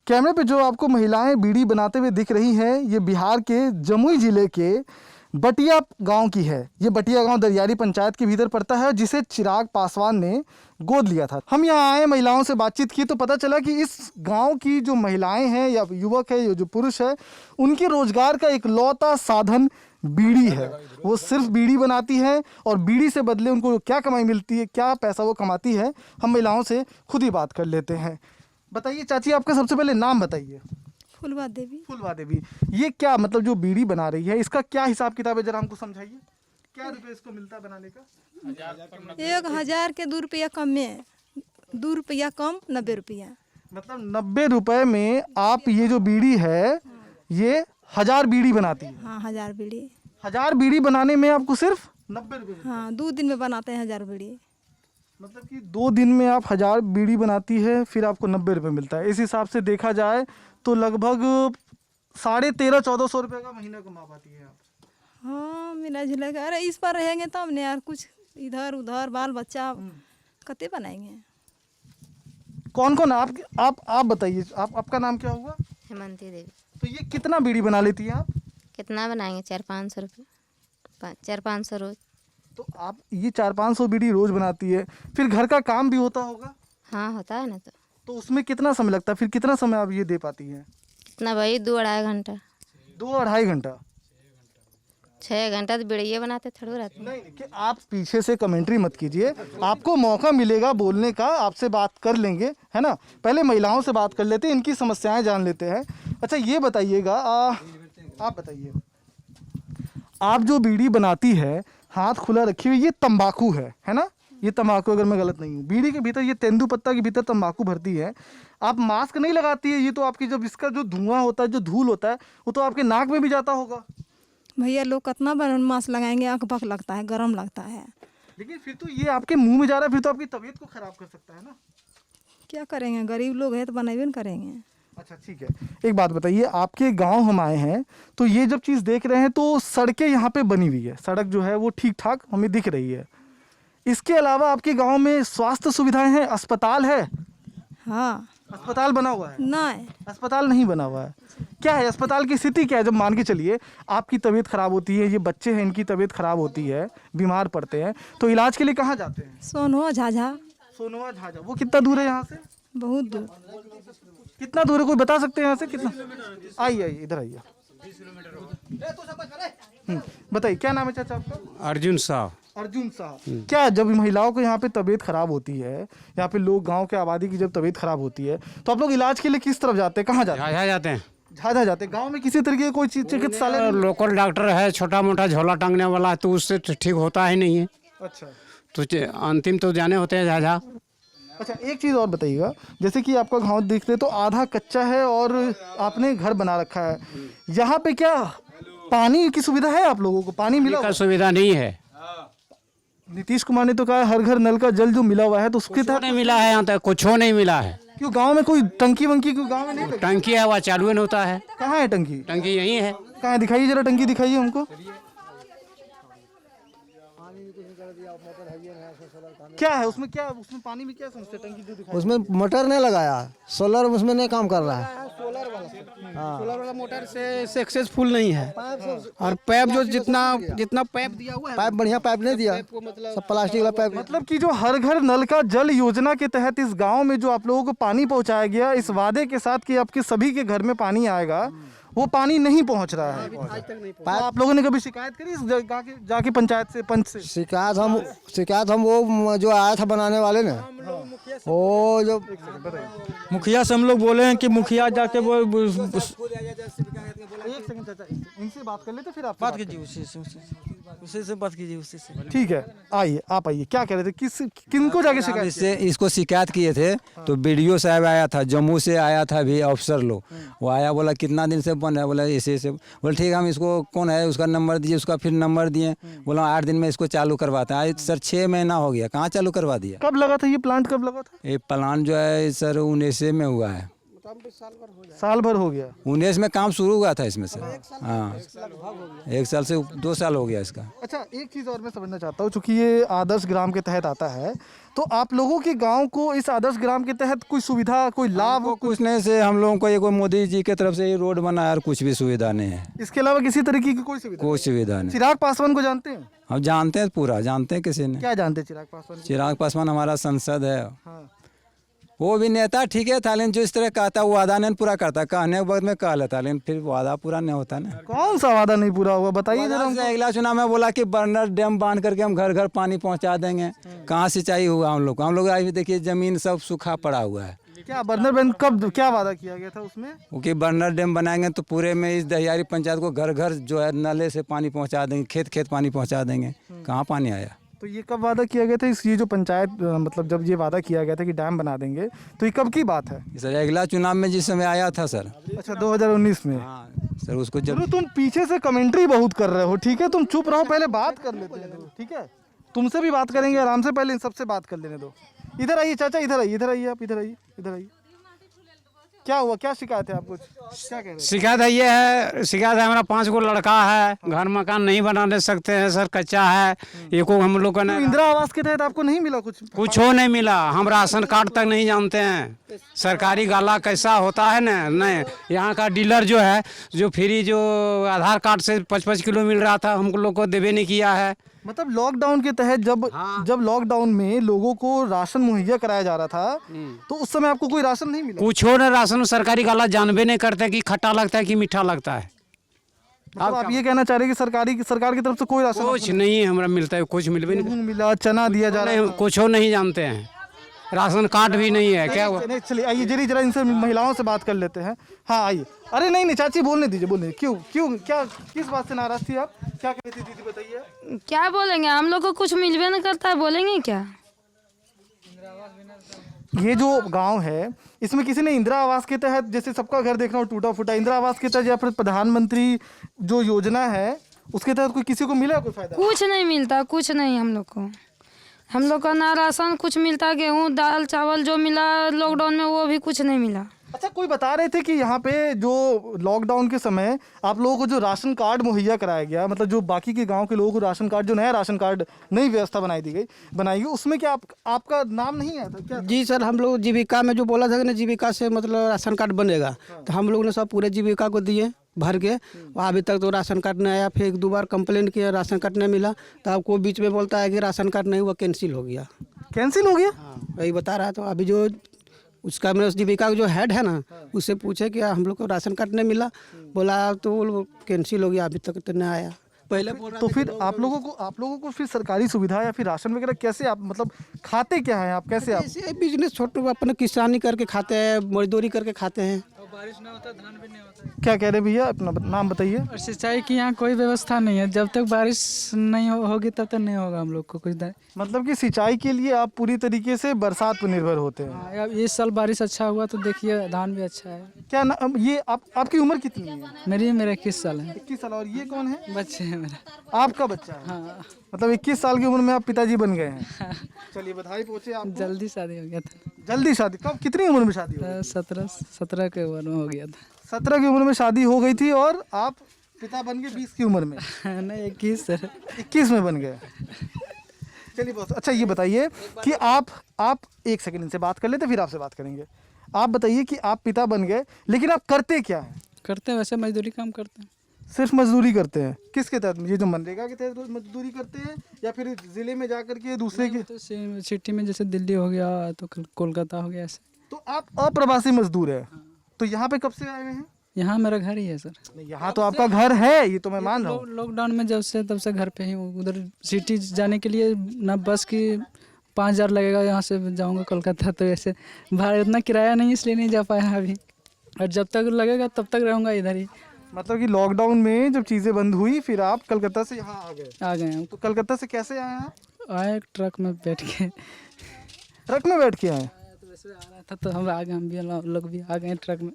कैमरे पे जो आपको महिलाएं बीड़ी बनाते हुए दिख रही हैं, ये बिहार के जमुई जिले के बटिया गांव की है। ये बटिया गांव दरियारी पंचायत के भीतर पड़ता है, जिसे चिराग पासवान ने गोद लिया था। हम यहाँ आए, महिलाओं से बातचीत की तो पता चला कि इस गांव की जो महिलाएं हैं या युवक है या जो पुरुष है, उनके रोजगार का इकलौता साधन बीड़ी है। वो सिर्फ बीड़ी बनाती है और बीड़ी से बदले उनको क्या कमाई मिलती है, क्या पैसा वो कमाती है, हम महिलाओं से खुद ही बात कर लेते हैं। बताइए चाची, आपका सबसे पहले नाम बताइए। फुलवा देवी। फुलवा देवी, ये क्या मतलब जो बीड़ी बना रही है, इसका क्या हिसाब किताब है, जरा हमको समझाइए। क्या रुपए इसको मिलता है बनाने का? 1000 के 2 रुपया कम में, 2 रुपया कम 90 रुपया। मतलब 90 रुपए में आप ये जो बीड़ी है, ये 1000 बीड़ी बनाती है। हाँ 1000 बीड़ी। 1000 बीड़ी बनाने में आपको सिर्फ 90 रुपए? हाँ 2 दिन में बनाते हैं 1000 बीड़ी। मतलब कि 2 दिन में आप 1000 बीड़ी बनाती है, फिर आपको 90 रुपए मिलता है। इस हिसाब से देखा जाए तो लगभग 1350-1400 रुपये का महीना कमा पाती है आप। हाँ मिला जुला के, अरे इस पर रहेंगे तब नहीं यार, कुछ इधर उधर बाल बच्चा कते बनाएंगे। कौन कौन आप बताइए, आपका नाम क्या हुआ? हेमंती देवी। तो ये कितना बीड़ी बना लेती हैं आप? कितना बनाएंगे? 400-500 रुपये, 400-500 रोज। तो आप ये 400-500 बीड़ी रोज बनाती है, फिर घर का काम भी होता होगा? हाँ होता है ना। तो उसमें कितना समय लगता है, फिर कितना समय आप ये दे पाती हैं? कितना भाई? 2-2.5 घंटा। 2-2.5 घंटा? 6 घंटा तो बीड़िया बनाते थोड़ा रहते। नहीं कि आप पीछे से कमेंट्री मत कीजिए, आपको मौका मिलेगा बोलने का, आपसे बात कर लेंगे, है ना। पहले महिलाओं से बात कर लेते हैं, इनकी समस्याएं जान लेते हैं। अच्छा ये बताइएगा, आप बताइए, आप जो बीड़ी बनाती है, हाथ खुला रखी हुई, ये तंबाकू है ना? ये तंबाकू, अगर मैं गलत नहीं हूँ, बीड़ी के भीतर ये तेंदू पत्ता के भीतर तंबाकू भरती है। आप मास्क नहीं लगाती है, ये तो आपकी जब इसका जो धुआं होता है, जो धूल होता है, वो तो आपके नाक में भी जाता होगा। भैया लोग कितना मास्क लगाएंगे, आँख बक लगता है, गर्म लगता है। लेकिन फिर तो ये आपके मुंह में जा रहा है, फिर तो आपकी तबीयत को खराब कर सकता है ना। क्या करेंगे, गरीब लोग है तो बनाबे न करेंगे। अच्छा ठीक है, एक बात बताइए, आपके गांव हम आए हैं तो ये जब चीज़ देख रहे हैं तो सड़कें यहाँ पे बनी हुई है, सड़क जो है वो ठीक ठाक हमें दिख रही है। इसके अलावा आपके गांव में स्वास्थ्य सुविधाएं हैं, अस्पताल है? हाँ अस्पताल बना हुआ है? नहीं, अस्पताल नहीं बना हुआ है। क्या है अस्पताल की स्थिति क्या है? जब मान के चलिए आपकी तबीयत खराब होती है, ये बच्चे हैं इनकी तबीयत खराब होती है, बीमार पड़ते हैं, तो इलाज के लिए कहाँ जाते हैं? सोनवा झाझा। सोनवा झाझा, वो कितना दूर है यहाँ से? बहुत दूर। कितना दूर है, कोई बता सकते हैं यहाँ से कितना? आइए इधर आइए। बताइए क्या नाम है चाचा आपका? अर्जुन साहब। अर्जुन साहब, क्या जब महिलाओं को यहाँ पे तबीयत खराब होती है, यहाँ पे लोग गांव के आबादी की जब तबीयत खराब होती है, तो आप लोग इलाज के लिए किस तरफ जाते हैं, कहाँ जाते हैं? झाझा जाते हैं। झाझा जाते हैं। गांव में किसी तरीके का कोई चिकित्सालय? लोकल डॉक्टर है, छोटा मोटा झोला टांगने वाला है, तो उससे तो ठीक होता ही नहीं है। अच्छा, तो अंतिम तो जाने होते हैं झाझा। अच्छा एक चीज़ और बताइएगा, जैसे कि आपका गांव देखते तो आधा कच्चा है और आपने घर बना रखा है, यहाँ पे क्या पानी की सुविधा है? आप लोगों को पानी मिला? का सुविधा नहीं है। नीतीश कुमार ने तो कहा हर घर नल का जल जो मिला हुआ है, तो उसके तहत नहीं मिला है, यहाँ तक कुछ नहीं मिला है। क्यों गांव में कोई टंकी वंकी क्यों गांव में नहीं लगी? टंकी है, वह चालू नहीं होता है। कहाँ है टंकी? टंकी यही है। कहाँ है, दिखाइए जरा टंकी, दिखाइए हमको। क्या है उसमें, क्या उसमें पानी में क्या समस्या? टंकी जो दिखाई, उसमें मोटर नहीं लगाया, सोलर उसमें नहीं काम कर रहा है। सोलर वाला सोलर वाला मोटर से सक्सेसफुल नहीं है, और पाइप जो जितना पाइप दिया हुआ है, पाइप बढ़िया पाइप नहीं दिया, सब प्लास्टिक वाला पाइप। मतलब कि जो हर घर नल का जल योजना के तहत इस गांव में जो आप लोगों को पानी पहुंचाया गया, इस वादे के साथ कि आपके सभी के घर में पानी आएगा, वो पानी नहीं पहुंच रहा है। तो आप लोगों ने कभी शिकायत करी इस जाके पंचायत से, पंच से? शिकायत हम वो जो आया था बनाने वाले ने, वो जो मुखिया से हम लोग बोले हैं कि मुखिया जाके वो एक सेकंड चाचा, इनसे बात कर लेते फिर आप बात कीजिए, उसी से बात कीजिए, उसी से। ठीक है, आइए आप आइए। क्या कह रहे थे, किनको जाके शिकायत? इसको शिकायत किए थे, तो बीडीओ साहब आया था, जम्मू से आया था भी अफसर लोग, वो आया, बोला कितना दिन से बन है, बोला ऐसे बोले ठीक है, हम इसको कौन है उसका नंबर दीजिए, उसका फिर नंबर दिए, बोला 8 दिन में इसको चालू करवाते हैं। आज सर 6 महीना हो गया, कहाँ चालू करवा दिया? कब लगा था ये प्लांट, कब लगा था? ये प्लान जो है सर 19 में हुआ है। साल भर हो गया? 19 में काम शुरू हुआ था इसमें से। हाँ 1 साल से 2 साल हो गया इसका। अच्छा एक चीज़ और मैं समझना चाहता हूँ, चूँकि ये आदर्श ग्राम के तहत आता है, तो आप लोगों के गांव को इस आदर्श ग्राम के तहत कोई सुविधा, कोई लाभ, वो कुछ नहीं से हम लोगों को ये कोई मोदी जी के तरफ से ये रोड बना है और कुछ भी सुविधा नहीं है, इसके अलावा किसी तरीके की कोई सुविधा? कोई सुविधा नहीं। चिराग पासवान को जानते हैं? हम जानते हैं, पूरा जानते हैं, किसी ने। क्या जानते हैं चिराग पासवान को? चिराग पासवान हमारा सांसद है, हाँ। वो भी नेता ठीक है था, लेकिन जो इस तरह कहता वो वादा नहीं पूरा करता, कहने के वक्त में कह लेता, लेकिन फिर वादा पूरा नहीं होता ना। कौन सा वादा नहीं पूरा हुआ बताइए जरा जरा हमको। अगला चुनाव में बोला कि बर्नर डैम बांध करके हम घर घर पानी पहुंचा देंगे, कहाँ सिंचाई हुआ हम लोग अभी देखिए जमीन सब सूखा पड़ा हुआ है। क्या बर्नर बैंक कब क्या वादा किया गया था उसमें? क्योंकि बर्नर डैम बनाएंगे तो पूरे में इस दहियारी पंचायत को घर घर जो है नले से पानी पहुंचा देंगे, खेत खेत पानी पहुंचा देंगे। कहाँ पानी आया? तो ये कब वादा किया गया था? ये जो पंचायत मतलब जब ये वादा किया गया था कि डैम बना देंगे, तो ये कब की बात है? सर अगला चुनाव में जिस समय आया था सर। अच्छा 2019 में। हाँ सर, उसको जब तुम पीछे से कमेंट्री बहुत कर रहे हो, ठीक है? तुम चुप रहो, पहले बात कर लेते हैं, ठीक है? तुमसे भी बात करेंगे आराम से, पहले इन सबसे बात कर लेने दो। इधर आइए चाचा, इधर आइए, इधर आइए, आप इधर आइए, इधर आइए। क्या हुआ, क्या शिकायत है आपको? क्या कह रहे हैं? शिकायत है ये है, शिकायत है हमारा 5 गो लड़का है, घर मकान नहीं बनाने सकते हैं सर, कच्चा है। एको हम लोग को तो इंदिरा आवास के तहत आपको नहीं मिला कुछ? कुछ हो नहीं मिला, हम राशन कार्ड तक नहीं जानते हैं, सरकारी गाला कैसा होता है ना। नहीं, यहाँ का डीलर जो है, जो फ्री जो आधार कार्ड से 5-5 किलो मिल रहा था, हम लोग को देवे नहीं किया है। मतलब लॉकडाउन के तहत जब लॉकडाउन में लोगों को राशन मुहैया कराया जा रहा था, तो उस समय आपको कोई राशन नहीं मिला? कुछ हो ना, राशन सरकारी गाला जानबे नहीं करते कि खट्टा लगता है कि मीठा लगता है। मतलब आप ये कहना चाह रहे हैं कि सरकार की तरफ से कोई राशन कुछ नहीं हमारा मिलता है, कुछ मिलबे नहीं, नहीं मिला, चना दिया जा रहा है? कुछ हो नहीं जानते हैं, राशन कार्ड भी नहीं है। क्या हुआ? नहीं, चलिए आइए जरा इनसे महिलाओं से बात कर लेते हैं। हाँ आइए। अरे नहीं चाची बोलने दीजिए, बोलने क्यों क्या किस बात से नाराज थी आप? क्या कह रही थी दीदी, बताइए। क्या बोलेंगे, हम लोग को कुछ मिलबे नहीं करता है, बोलेंगे क्या? ये जो गांव है, इसमें किसी ने इंदिरा आवास के तहत, जैसे सबका घर देखना हो टूटा फूटा, इंदिरा आवास के तहत या फिर प्रधानमंत्री जो योजना है उसके तहत कोई किसी को मिला कोई फायदा? कुछ नहीं मिलता, कुछ नहीं हम लोग को ना राशन कुछ मिलता, गेहूँ दाल चावल जो मिला लॉकडाउन में वो भी कुछ नहीं मिला। अच्छा, कोई बता रहे थे कि यहाँ पे जो लॉकडाउन के समय आप लोगों को जो राशन कार्ड मुहैया कराया गया, मतलब जो बाकी के गांव के लोगों को राशन कार्ड, जो नया राशन कार्ड नई व्यवस्था बनाई गई, उसमें क्या आपका नाम नहीं आया था क्या? जी सर, हम लोग जीविका में जो बोला था ना, जीविका से मतलब राशन कार्ड बनेगा, तो हम लोग ने सब पूरे जीविका को दिए भर के। अभी तक तो राशन कार्ड नहीं आया, फिर 1-2 बार कंप्लेंट किया, राशन कार्ड नहीं मिला, तो आपको बीच में बोलता है कि राशन कार्ड नहीं हुआ, कैंसिल हो गया। कैंसिल हो गया? हाँ वही बता रहा है। तो अभी जो उसका मेरा जीविका जो हेड है ना, उससे पूछे कि हम लोग को राशन कार्ड नहीं मिला, बोला तो वो कैंसिल हो गया, अभी तक तो नहीं आया। पहले बोल रहा तो फिर आप लोगों को फिर सरकारी सुविधा या फिर राशन वगैरह कैसे आप, मतलब खाते क्या हैं आप, कैसे आप? ऐसे बिजनेस छोटे अपने किसानी करके खाते हैं, मजदूरी करके खाते हैं। बारिश नहीं होता, धान भी नहीं होता। क्या कह रहे भैया, अपना नाम बताइए। और सिंचाई की यहाँ कोई व्यवस्था नहीं है, जब तक बारिश नहीं होगी तब तक नहीं होगा हम लोग को कुछ। मतलब कि सिंचाई के लिए आप पूरी तरीके से बरसात पर निर्भर होते हैं? हाँ, अब इस साल बारिश अच्छा हुआ तो देखिए धान भी अच्छा है। क्या ये आपकी उम्र कितनी है? मेरा 21 साल है। 21 साल। और ये कौन है? बच्चे है मेरा। आपका बच्चा है? हाँ। मतलब 21 साल की उम्र में आप पिताजी बन गए हैं। चलिए बधाई पहुंचे आपको। जल्दी शादी हो गया था। जल्दी शादी? कब, कितनी उम्र में शादी हो गई? 17 के उम्र में हो गया था। 17 की उम्र में शादी हो गई थी और आप पिता बन गए 20 की उम्र में? नहीं 21 सर। 21 में बन गए। चलिए बहुत अच्छा। ये बताइए कि आप एक सेकंड इनसे बात कर लेते, फिर आपसे बात करेंगे। आप बताइए कि आप पिता बन गए, लेकिन आप करते क्या हैं? करते हैं वैसे मजदूरी काम करते हैं। सिर्फ मजदूरी करते हैं? किसके तहत? ये जो मनरेगा के तहत मजदूरी करते हैं या फिर जिले में जा करके दूसरे के? तो सिटी में जैसे दिल्ली हो गया तो कोलकाता हो गया ऐसे। तो आप अप्रवासी मजदूर है। तो यहाँ पे कब से आए हुए हैं? यहाँ मेरा घर ही है सर। यहाँ तो आपका घर है, ये तो मैं मान रहा हूँ। लॉकडाउन में जब से तब से घर पे ही हूँ। उधर सिटी जाने के लिए ना बस की 5000 लगेगा, यहाँ से जाऊँगा कोलकाता, तो ऐसे भाड़ा उतना किराया नहीं, इसलिए नहीं जा पाया अभी। और जब तक लगेगा तब तक रहूँगा इधर ही। मतलब कि लॉकडाउन में जब चीज़ें बंद हुई फिर आप कलकत्ता से यहाँ आ गए हम। तो कलकत्ता से कैसे आए आप? आए ट्रक में बैठ के। ट्रक में बैठ के आए? तो वैसे आ रहा था तो हम आ गए, हम भी लोग भी आ गए ट्रक में।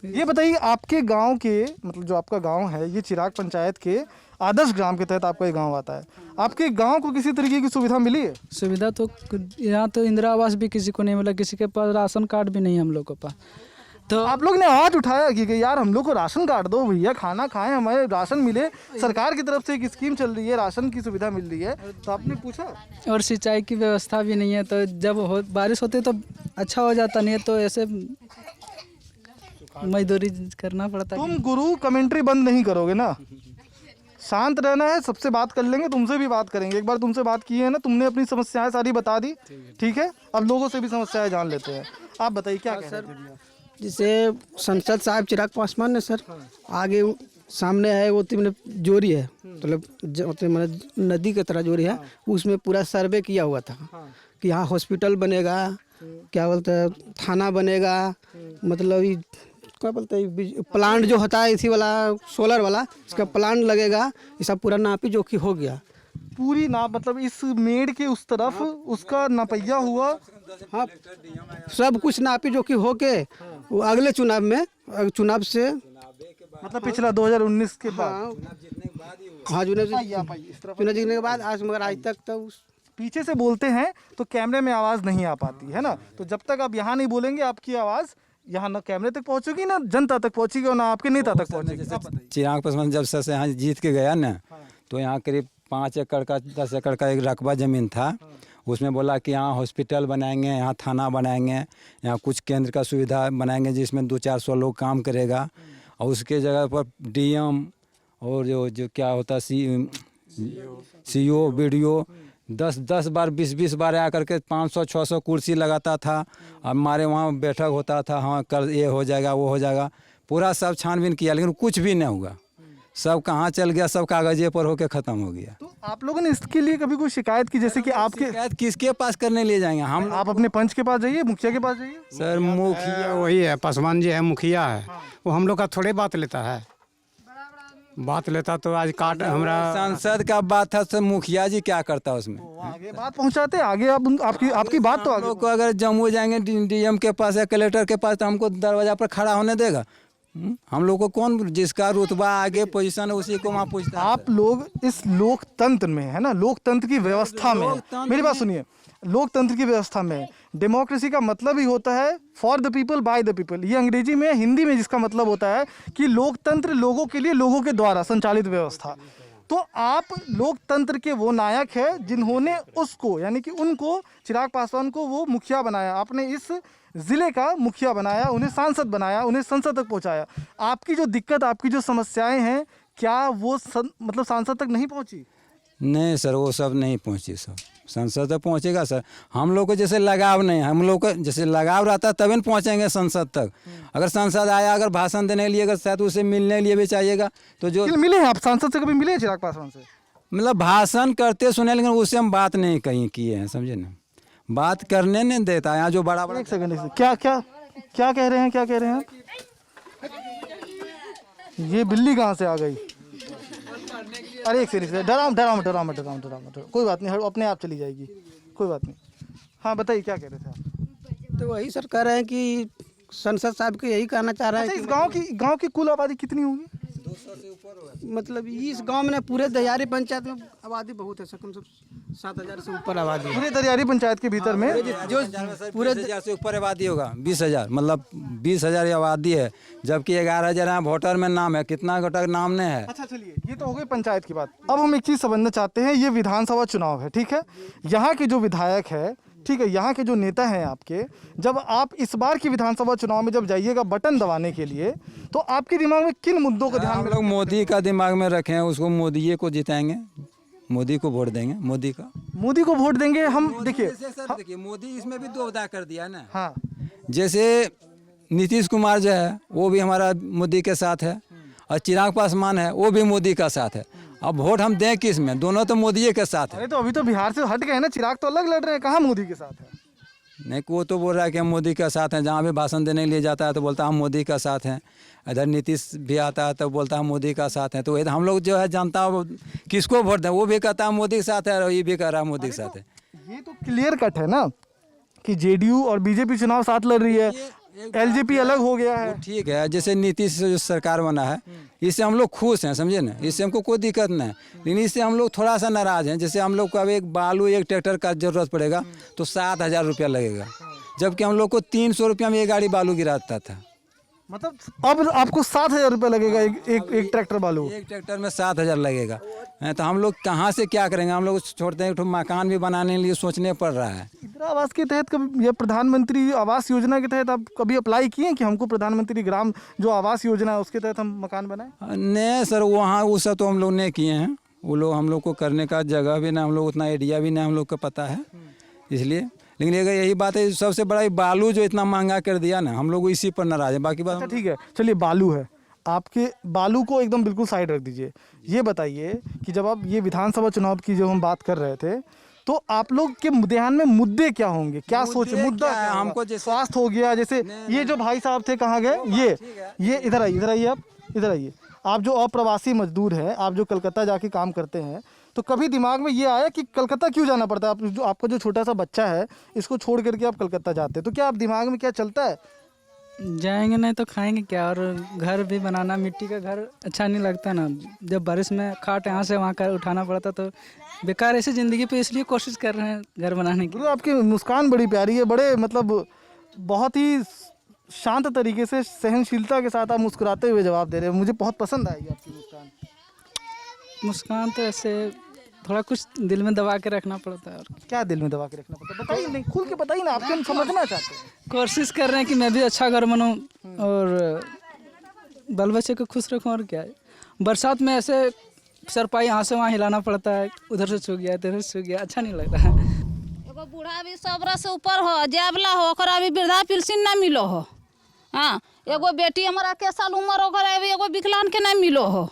ये बताइए आपके गांव के, मतलब जो आपका गांव है, ये चिराग पंचायत के आदर्श ग्राम के तहत आपका ये गांव आता है। आपके गांव को किसी तरीके की सुविधा मिली है? सुविधा तो यहाँ तो इंदिरा आवास भी किसी को नहीं मिला, किसी के पास राशन कार्ड भी नहीं हम लोग के पास। तो आप लोग ने आवाज उठाया कि यार हम लोग को राशन कार्ड दो भैया, खाना खाएं, हमें राशन मिले, सरकार की तरफ से एक स्कीम चल रही है, राशन की सुविधा मिल रही है, तो आपने पूछा? और सिंचाई की व्यवस्था भी नहीं है, तो जब बारिश होती है तो अच्छा हो जाता, नहीं है तो ऐसे मजदूरी करना पड़ता। तुम गुरु कमेंट्री बंद नहीं करोगे ना? शांत रहना है, सबसे बात कर लेंगे, तुमसे भी बात करेंगे। एक बार तुमसे बात की है ना, तुमने अपनी समस्याएं सारी बता दी, ठीक है? अब लोगों से भी समस्याएं जान लेते हैं। आप बताइए क्या कह रहे थे भैया? जैसे संसद साहब चिराग पासवान ने सर आगे सामने है वो जोरी है, मतलब नदी की तरह जोरी है, उसमें पूरा सर्वे किया हुआ था कि यहाँ हॉस्पिटल बनेगा, क्या बोलते हैं थाना बनेगा, मतलब क्या बोलते हैं प्लांट जो होता है इसी वाला सोलर वाला, इसका प्लांट लगेगा, ये सब पूरा नापी जोखी हो गया। पूरी नाप मतलब इस मेड़ के उस तरफ उसका नपैया हुआ, हाँ सब कुछ नापी जोखी हो के वो अगले चुनाव में, चुनाव से मतलब पिछला 2019 के बाद, हाँ चुनाव जीतने के बाद आज, मगर आज तक तो पीछे से बोलते हैं तो कैमरे में आवाज़ नहीं आ पाती है ना, तो जब तक आप यहाँ नहीं बोलेंगे आपकी आवाज़ यहाँ ना कैमरे तक पहुँचेगी, ना जनता तक पहुँचेगी, और ना आपके नेता तक पहुँचेगी। चिराग पासवान जब से यहाँ जीत के गया ना, तो यहाँ करीब 5 एकड़ का 10 एकड़ का एक रकबा ज़मीन था, उसमें बोला कि यहाँ हॉस्पिटल बनाएंगे, यहाँ थाना बनाएंगे, यहाँ कुछ केंद्र का सुविधा बनाएंगे जिसमें 200-400 लोग काम करेगा, और उसके जगह पर डीएम और जो क्या होता सीओ बीडीओ 10 बार 20 बार आ करके 500-600 कुर्सी लगाता था। हमारे वहाँ बैठक होता था, हाँ कल ये हो जाएगा वो हो जाएगा, पूरा सब छानबीन किया, लेकिन कुछ भी नहीं हुआ, सब कहाँ चल गया, सब कागजे पर होके ख़त्म हो गया। तो आप लोगों ने इसके लिए कभी कोई शिकायत की? जैसे कि आपके शिकायत किसके पास करने ले जाएंगे हम? आप अपने पंच के पास जाइए, मुखिया के पास जाइए। सर मुखिया वही है, पासवान जी है मुखिया है, वो हम लोग का थोड़े बात लेता है, बात लेता तो आज काट हमारा सांसद का बात था, तो मुखिया जी क्या करता उसमें? आगे बात पहुंचाते, आगे आप आपकी बात तो हम आगे। लोग को अगर जम्मू जाएंगे डीएम के पास या कलेक्टर के पास, तो हमको दरवाजा पर खड़ा होने देगा? हम लोग को कौन, जिसका रुतबा आगे पोजीशन है उसी को वहाँ पूछता है। आप लोग इस लोकतंत्र में है ना, लोकतंत्र की व्यवस्था में, मेरी बात सुनिए, लोकतंत्र की व्यवस्था में डेमोक्रेसी का मतलब ही होता है for the people by the people, ये अंग्रेजी में, हिंदी में जिसका मतलब होता है कि लोकतंत्र लोगों के लिए, लोगों के द्वारा संचालित व्यवस्था। तो आप लोकतंत्र के वो नायक हैं जिन्होंने उसको, यानी कि उनको, चिराग पासवान को वो मुखिया बनाया, आपने इस ज़िले का मुखिया बनाया, उन्हें सांसद बनाया, उन्हें संसद तक पहुंचाया। आपकी जो दिक्कत, आपकी जो समस्याएं हैं, क्या वो मतलब सांसद तक नहीं पहुंची? नहीं सर, वो सब नहीं पहुँची, सब संसद तक पहुँचेगा सर। हम लोग को जैसे लगाव नहीं है, हम लोग को जैसे लगाव रहता है तभी न पहुँचेंगे संसद तक। अगर सांसद आया, अगर भाषण देने के लिए, अगर शायद उसे मिलने के लिए भी चाहिएगा, तो जो मिले हैं आप सांसद से, कभी मिले हैं चिराग पासवान से? मतलब भाषण करते सुने, लेकिन उससे हम बात नहीं कहीं किए हैं, समझे ना, बात करने नहीं देता यहाँ जो बड़ा बड़ा। एक सेकंड, क्या क्या क्या कह रहे हैं, क्या कह रहे हैं आप? ये बिल्ली कहाँ से आ गई? अरे एक सेकंड, डराओ, कोई बात नहीं, अपने आप चली जाएगी, कोई बात नहीं। हाँ बताइए क्या कह रहे थे आप? तो वही सर कह रहे हैं कि संसद साहब को यही कहना चाह रहा है अच्छा, कि इस गांव की कुल आबादी कितनी होगी? 200 से ऊपर होगा। मतलब इस गांव में पूरे दरियारी पंचायत में आबादी बहुत है, कम से कम 7000 से ऊपर आबादी है। पूरे दरियारी पंचायत के भीतर में जो पूरे 20,000 से ऊपर आबादी होगा, 20,000, मतलब 20,000 आबादी है, जबकि 11,000 यहाँ वोटर में नाम है, कितना घटक नाम नहीं है। अच्छा चलिए, ये तो हो गई पंचायत की बात। अब हम एक चीज़ समझना चाहते हैं, ये विधानसभा चुनाव है, ठीक है? यहाँ के जो विधायक है, ठीक है, यहाँ के जो नेता हैं आपके, जब आप इस बार की विधानसभा चुनाव में जब जाइएगा बटन दबाने के लिए, तो आपके दिमाग में किन मुद्दों को ध्यान हम में? लोग मोदी का दिमाग में रखे हैं, उसको मोदी को जिताएंगे, मोदी को वोट देंगे, मोदी को वोट देंगे हम। देखिए देखिए, मोदी इसमें भी दुविधा कर दिया ना। हाँ, जैसे नीतीश कुमार जो है वो भी हमारा मोदी के साथ है, और चिराग पासवान है वो भी मोदी का साथ है। अब वोट हम दें किस में? दोनों तो मोदी के साथ है। अरे तो अभी तो बिहार से हट गए ना, चिराग तो अलग लड़ रहे हैं, कहाँ मोदी के साथ है? नहीं, वो तो बोल रहा है कि हम मोदी का साथ हैं, जहाँ भी भाषण देने के लिए जाता है तो बोलता है हम मोदी का साथ हैं। इधर नीतीश भी आता है तो बोलता है हम मोदी का साथ हैं। तो इधर हम लोग जो है जनता किसको वोट दें, वो भी कहता है मोदी के साथ है और ये भी कह रहा है मोदी के साथ है। ये तो क्लियर कट है ना कि जेडीयू और बीजेपी चुनाव साथ लड़ रही है, एलजेपी अलग हो गया है। ठीक है, जैसे नीतीश से जो सरकार बना है इससे हम लोग खुश हैं, समझे ना, इससे हमको कोई दिक्कत नहीं है। लेकिन इससे हम लोग थोड़ा सा नाराज़ हैं। जैसे हम लोग को अब एक बालू, एक ट्रैक्टर का ज़रूरत पड़ेगा तो 7,000 रुपया लगेगा, जबकि हम लोग को 300 रुपया में एक गाड़ी बालू गिराता था। मतलब अब आपको 7,000 रुपये लगेगा एक ट्रैक्टर बालू। एक ट्रैक्टर में 7,000 लगेगा। हैं, तो हम लोग कहाँ से क्या करेंगे? हम लोग छोड़ते हैं, एक ठो मकान भी बनाने के लिए सोचने पड़ रहा है। इंदिरा आवास के तहत कभी, या प्रधानमंत्री आवास योजना के तहत आप कभी अप्लाई किए कि हमको प्रधानमंत्री ग्राम जो आवास योजना है उसके तहत हम मकान बनाएं? नहीं सर, वहाँ वो सब तो हम लोग नहीं किए हैं। वो लोग हम लोग को करने का जगह भी ना, हम लोग उतना एरिया भी ना हम लोग को पता है, इसलिए। लेकिन अगर यही बात है, सबसे बड़ा बालू जो इतना महंगा कर दिया ना, हम लोग इसी पर नाराज है। बाकी बात अच्छा ठीक है, चलिए बालू है, आपके बालू को एकदम बिल्कुल साइड रख दीजिए। ये बताइए कि जब आप ये विधानसभा चुनाव की जो हम बात कर रहे थे, तो आप लोग के ध्यान में मुद्दे क्या होंगे, क्या सोच, मुद्दा क्या होगा? हमको जैसे स्वास्थ्य हो गया, जैसे ये जो भाई साहब थे कहाँ गए, ये इधर आइए, आप इधर आइए। आप जो अप्रवासी मजदूर हैं, आप जो कलकत्ता जाके काम करते हैं, तो कभी दिमाग में ये आया कि कलकत्ता क्यों जाना पड़ता है? आपका जो छोटा सा बच्चा है, इसको छोड़ करके आप कलकत्ता जाते हैं, तो क्या आप दिमाग में क्या चलता है? जाएंगे नहीं तो खाएंगे क्या? और घर भी बनाना, मिट्टी का घर अच्छा नहीं लगता ना। जब बारिश में खाट यहाँ से वहाँ कर उठाना पड़ता तो बेकार ऐसी ज़िंदगी पे, इसलिए कोशिश कर रहे हैं घर बनाने की। गुरु आपकी मुस्कान बड़ी प्यारी है, बड़े मतलब बहुत ही शांत तरीके से, सहनशीलता के साथ आप मुस्कुराते हुए जवाब दे रहे हैं। मुझे बहुत पसंद आई आपकी मुस्कान। मुस्कान तो ऐसे थोड़ा कुछ दिल में दबा के रखना पड़ता है। और क्या दिल में दबा के रखना पड़ता है? बताइए, नहीं खुल के बताइए ना, आपके हम समझना चाहते हैं। कोशिश कर रहे हैं कि मैं भी अच्छा घर बनूं और बाल बच्चे को खुश रखूं। और क्या है, बरसात में ऐसे सरपाई यहाँ से वहाँ हिलाना पड़ता है, उधर से छू गया, इधर से छू गया, अच्छा नहीं लगता है। एगो बूढ़ा भी 100 बरस से ऊपर हो जावला हो, ओकरा भी वृद्धा पेंशन ना मिलो हो। हाँ, एगो बेटी हमारा के साल उम्र ओकरा भी एगो विकलांग के नहीं मिलो हो।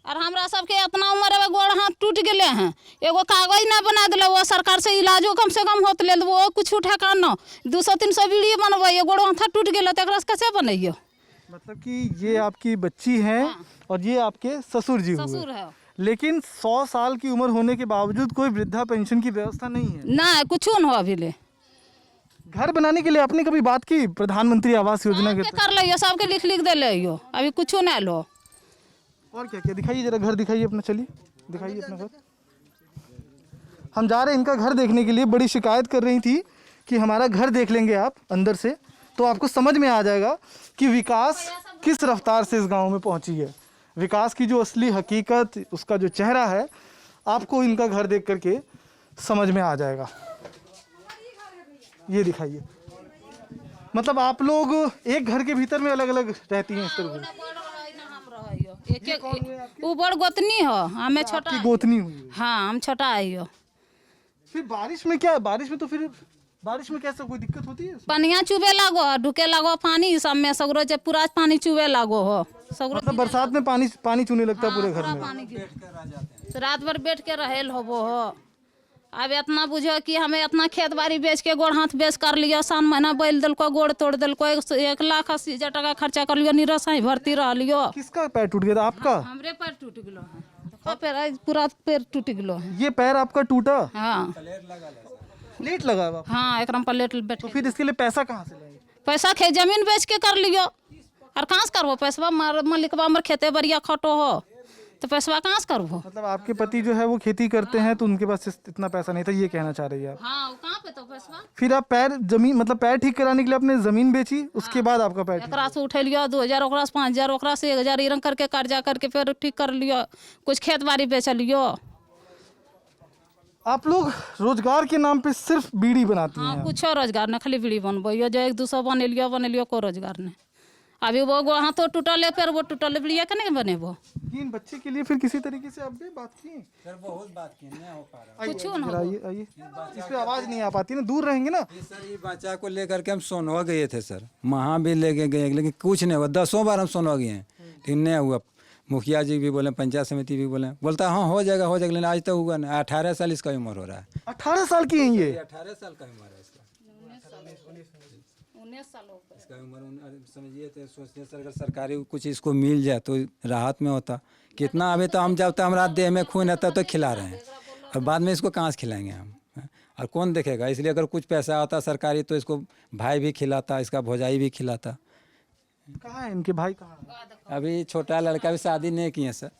और हमरा सबके अपना उम्र में गोड़ हाथ टूट गए हैं, एगो कागज ना बना दिले, वो सरकार से इलाजो कम से कम होत ले, वो कुछ उठा न 200-300 बीड़ी बनबे, गोड़ हाथ टूट गए तो कैसे बनइयो? मतलब कि ये आपकी बच्ची हैं और ये आपके ससुर जी हुए, ससुर है लेकिन 100 साल की उम्र होने के बावजूद कोई वृद्धा पेंशन की व्यवस्था नहीं है। ना, कुछ न हो अभी ले। घर बनाने के लिए आपने कभी बात की प्रधानमंत्री आवास योजना के कर लियो, सबके लिख दे लियो, अभी कुछ ना लो। और क्या क्या दिखाइए, जरा घर दिखाइए अपना, चलिए दिखाइए अपना घर। हम जा रहे हैं इनका घर देखने के लिए। बड़ी शिकायत कर रही थी कि हमारा घर देख लेंगे आप अंदर से, तो आपको समझ में आ जाएगा कि विकास किस रफ्तार से इस गांव में पहुंची है। विकास की जो असली हकीकत, उसका जो चेहरा है, आपको इनका घर देख करके समझ में आ जाएगा। ये दिखाइए, मतलब आप लोग एक घर के भीतर में अलग अलग रहती हैं इस तरह से। वो बड़ गोतनी हो, हमें छोटा। आपकी गोतनी हुई है। हाँ, हम छोटा आइयो। फिर बारिश में क्या, बारिश में तो फिर बारिश में कैसा कोई दिक्कत होती है? पनिया चुबे लागो, ढुके लागो पानी सब में, सगरो जब पूरा पानी चुबे लागो हो, सगरो मतलब बरसात में पानी चूने लगता है पूरे घर में। रात भर बैठ के रहेल होबो हो। अब इतना बुझो कि हमें इतना खेत बाड़ी बेच के गोड़ हाथ बेच कर लियो, सान महीना बैल दिलको, गोड़ तोड़ दिलको, 1,80,000 टका खर्चा कर लियो, निरसाई भर्ती रह लियो। किसका पैर टूट गया था? आपका? हमरे पैर टूट गलो है, पैर पूरा पैर टूट गलो है। ये पैर आपका टूटा? हाँ, प्लेट लगा हुआ? हाँ, एक प्लेट बैठ। तो फिर इसके लिए पैसा कहाँ से लाएंगे? पैसा खे जमीन बेच के कर लियो, और कहाँ से करबो पैसा? मालिकबा मर खेते बरिया खटो हो, तो पैसा कहाँ से करबो? मतलब आपके पति जो है वो खेती करते हैं, तो उनके पास इतना पैसा नहीं था, ये कहना चाह रही है आप? हाँ, कहाँ पे तो पैसा? फिर आप पैर जमीन, मतलब पैर ठीक कराने के लिए आपने जमीन बेची, उसके बाद आपका पैर ठीक? एकरा से उठे लियो 2,000, ओकरा से 5,000, ओकरा से 1,000 इरंग करके कर्जा करके फिर ठीक कर लियो, कुछ खेत बाड़ी बेच लियो। आप लोग रोजगार के नाम पे सिर्फ बीड़ी बनाती हैं? हाँ, कुछ रोजगार न, खाली बीड़ी बनबो, जो 1-200 बने लियो, कोई रोजगार नहीं। अभी वो वहाँ तो टूटल है, फिर वो टूटल बीड़िया के नहीं बनेबो। इन बच्चे के लिए फिर किसी तरीके से आपने बात की? सर बहुत बात की, नहीं हो पा रहा। कुछ न जरा आइए, इस पे आवाज नहीं आ पाती ना, दूर रहेंगे ना। सर ये बच्चा को लेकर के हम सोनवा गए थे सर, वहाँ भी लेके गए, लेकिन कुछ नहीं हुआ। 10 बार हम सोनवा गए हैं, लेकिन नहीं हुआ। मुखिया जी भी बोले, पंचायत समिति भी बोले, बोलता हाँ हो जाएगा, लेकिन आज तक हुआ ना। 18 साल इसका उम्र हो रहा है। 18 साल की है ये? 18 साल का उम्र है इसका। 19 साल हो गए। इसका उम्र समझिए, तो सोचते सर अगर सरकारी कुछ इसको मिल जाए तो राहत में होता। कितना अभी तो हम जब तक हमारा देह में खून आता तो खिला रहे हैं, और बाद में इसको कहाँ से खिलाएंगे हम, और कौन देखेगा? इसलिए अगर कुछ पैसा आता सरकारी तो इसको भाई भी खिलाता, इसका भौजाई भी खिलाता। कहाँ है इनके भाई? कहाँ है? अभी छोटा लड़का भी शादी नहीं किए सर।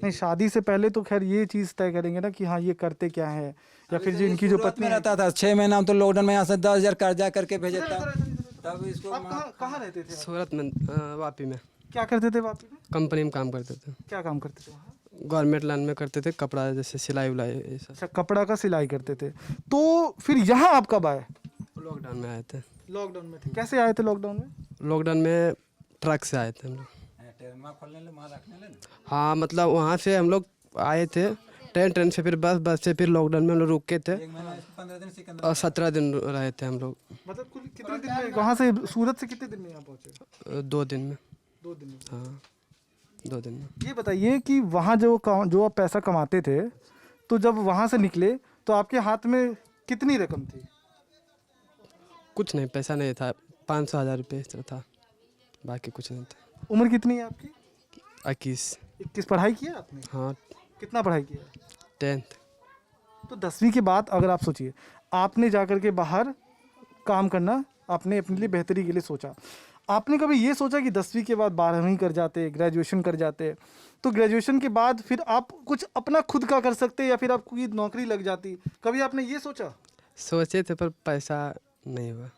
नहीं, शादी से पहले तो खैर ये चीज़ तय करेंगे ना कि हाँ ये करते क्या है, या फिर जो इनकी जो पत्नी में रहता था 6 महीना, हम तो लॉकडाउन में यहाँ से 10,000 कर्जा करके भेजे था। तब इसको आप कहाँ रहते थे? सूरत में वापी में क्या करते थे वापी में? कंपनी में काम करते थे। क्या काम करते थे वहाँ? गवर्नमेंट लाइन में करते थे, कपड़ा जैसे सिलाई उलाई ये सब। अच्छा, कपड़ा का सिलाई करते थे। तो फिर यहाँ आप कब आए? लॉकडाउन में आए थे। लॉकडाउन में थे। कैसे आए थे लॉकडाउन में? लॉकडाउन में ट्रक से आए थे हम लोग। हाँ मतलब वहाँ से हम लोग आए थे ट्रेन से, फिर बस से, फिर लॉकडाउन में हम लोग रुके थे और 17 दिन रहे थे हम लोग। मतलब कुल कितने दिन में वहाँ से, सूरत से कितने दिन में यहाँ पहुँचे? 2 दिन में। 2 दिन में। हाँ 2 दिन में। ये बताइए कि वहाँ जो आप पैसा कमाते थे, तो जब वहाँ से निकले तो आपके हाथ में कितनी रकम थी? कुछ नहीं, पैसा नहीं था, 500-1000 रुपये इस तरह था, बाकी कुछ नहीं था। उम्र कितनी है आपकी? 21। पढ़ाई की है आपने? हाँ कितना पढ़ाई किया? 10th। तो 10वीं के बाद अगर आप सोचिए, आपने जाकर के बाहर काम करना आपने अपने लिए बेहतरी के लिए सोचा, आपने कभी ये सोचा कि 10वीं के बाद 12वीं कर जाते, ग्रेजुएशन कर जाते, तो ग्रेजुएशन के बाद फिर आप कुछ अपना खुद का कर सकते या फिर आपकी नौकरी लग जाती? कभी आपने ये सोचा? सोचे थे पर पैसा नहीं हुआ।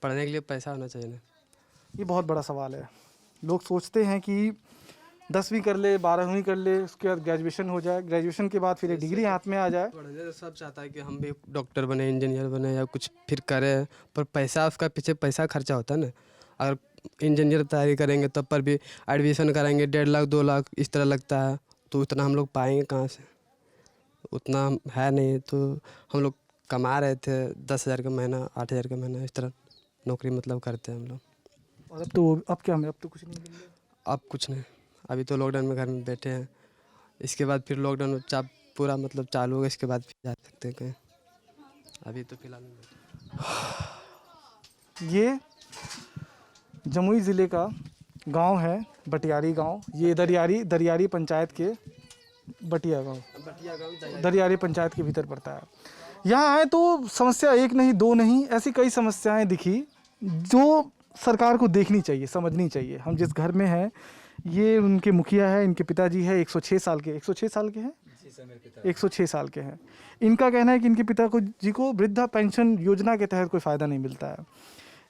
पढ़ने के लिए पैसा होना चाहिए ना। ये बहुत बड़ा सवाल है। लोग सोचते हैं कि 10वीं कर ले, 12वीं कर ले, उसके बाद ग्रेजुएशन हो जाए, ग्रेजुएशन के बाद फिर एक डिग्री हाथ में आ जाए। पढ़ने तो सब चाहता है कि हम भी डॉक्टर बने, इंजीनियर बने या कुछ फिर करें, पर पैसा, उसका पीछे पैसा खर्चा होता है ना। अगर इंजीनियर तैयारी करेंगे तब पर भी एडमिशन कराएंगे 1.5 लाख 2 लाख इस तरह लगता है, तो उतना हम लोग पाएंगे कहाँ से? उतना है नहीं। तो हम लोग कमा रहे थे 10,000 का महीना, 8,000 का महीना, इस तरह नौकरी मतलब करते हैं हम लोग। और अब क्या हमें, अब तो कुछ नहीं मिल रहा। अब कुछ नहीं, अभी तो लॉकडाउन में घर में बैठे हैं। इसके बाद फिर लॉकडाउन में पूरा मतलब चालू होगा, इसके बाद फिर जा सकते हैं कहीं। अभी तो फिलहाल ये जमुई ज़िले का गांव है, बटियारी गांव। ये दरियारी पंचायत के बटिया गांव दरियारी पंचायत के भीतर पड़ता है। यहाँ आए तो समस्या एक नहीं, 2 नहीं, ऐसी कई समस्याएं दिखी जो सरकार को देखनी चाहिए, समझनी चाहिए। हम जिस घर में हैं, ये उनके मुखिया है, इनके पिताजी है, 106 साल के हैं 106 साल के हैं। इनका कहना है कि इनके पिता को जी को वृद्धा पेंशन योजना के तहत कोई फ़ायदा नहीं मिलता है।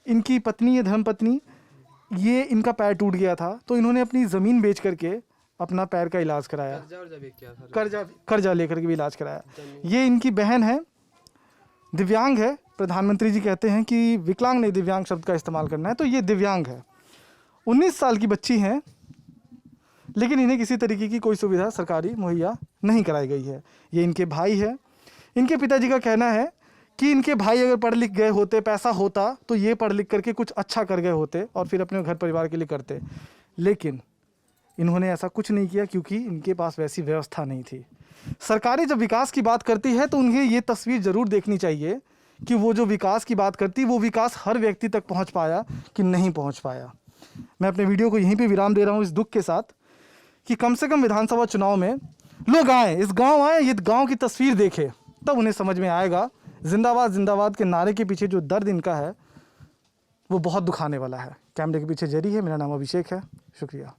इनकी पत्नी है, धर्मपत्नी, ये इनका पैर टूट गया था तो इन्होंने अपनी ज़मीन बेच करके अपना पैर का इलाज कराया, कर्जा लेकर के भी इलाज कराया। ये इनकी बहन है, दिव्यांग है। प्रधानमंत्री जी कहते हैं कि विकलांग नहीं, दिव्यांग शब्द का इस्तेमाल करना है, तो ये दिव्यांग है। 19 साल की बच्ची हैं, लेकिन इन्हें किसी तरीके की कोई सुविधा सरकारी मुहैया नहीं कराई गई है। ये इनके भाई है। इनके पिताजी का कहना है कि इनके भाई अगर पढ़ लिख गए होते, पैसा होता, तो ये पढ़ लिख करके कुछ अच्छा कर गए होते और फिर अपने घर परिवार के लिए करते, लेकिन इन्होंने ऐसा कुछ नहीं किया क्योंकि इनके पास वैसी व्यवस्था नहीं थी। सरकारें जब विकास की बात करती है तो उन्हें ये तस्वीर ज़रूर देखनी चाहिए कि वो जो विकास की बात करती, वो विकास हर व्यक्ति तक पहुंच पाया कि नहीं पहुंच पाया। मैं अपने वीडियो को यहीं पे विराम दे रहा हूं इस दुख के साथ कि कम से कम विधानसभा चुनाव में लोग आए, इस गांव आए, ये गांव की तस्वीर देखें, तब उन्हें समझ में आएगा जिंदाबाद जिंदाबाद के नारे के पीछे जो दर्द इनका है वो बहुत दुखाने वाला है। कैमरे के पीछे जरी है, मेरा नाम अभिषेक है। शुक्रिया।